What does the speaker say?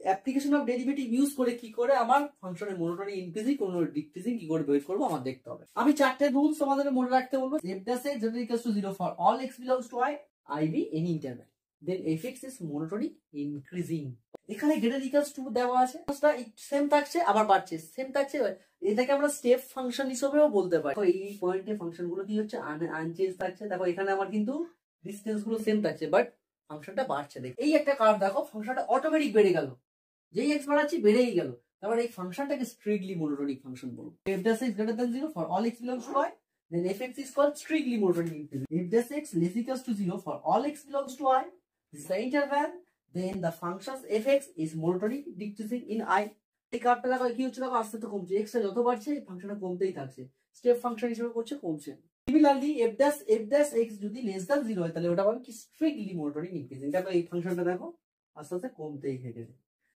Application of derivative use করে কি করে আমার ফাংশনের মোনোটোনিক ইনক্রিজিং কোন ডিক্রিজিং কি করে বের করবো আমার দেখতে হবে। আমি চারটে রুলস তোমাদের মনে রাখতে বলবো। f dash x equals to 0 for all x belongs to I, I be any interval, then fx is monotonic increasing। এখানে গ্রেটার ইকুয়ালস টু দেওয়া আছে, সেম থাকছে আবার বাড়ছে, সেম থাকছে, এটাকে আমরা স্টেপ ফাংশন হিসেবেও বলতে পারি। এই পয়েন্টে ফাংশন গুলো কি হচ্ছে আনচেঞ্জ থাকছে। দেখো এখানে আমার কিন্তু ডিসটেন্স গুলো সেম থাকছে বাট ফাংশনটা বাড়ছে। দেখো এই একটা কার্ভ, দেখো ফাংশনটা অটোমেটিক বেড়ে গেল, যেই এক্স বাড়াচ্ছি বেড়েই গেল। তারপর এই ফাংশনটাকে স্ট্রিক্টলি মোনোটোনিক ফাংশন বলবো। f dash x greater than 0 for all x belongs to I, then fx is called strictly monotonic increasing। f dash x less equals to 0 for all x belongs to I, this is the interval, then the function's fx is monotonic decreasing in I। এই কার্ভটা দেখো কি হচ্ছে, দেখো আস্তে আস্তে কমছে, x যত বাড়ছে এই ফাংশনটা কমতেই থাকছে, স্টেপ ফাংশন হিসেবে করছে, কমছে। সিমিলারলি f dash x যদি লেস দ্যান 0 হয় তাহলে ওটা পাবে কি স্ট্রিক্টলি মোনোটোনিক ইনক্রিজিং। দেখো এই ফাংশনটা দেখো আস্তে আস্তে কমতেই থেকেছে।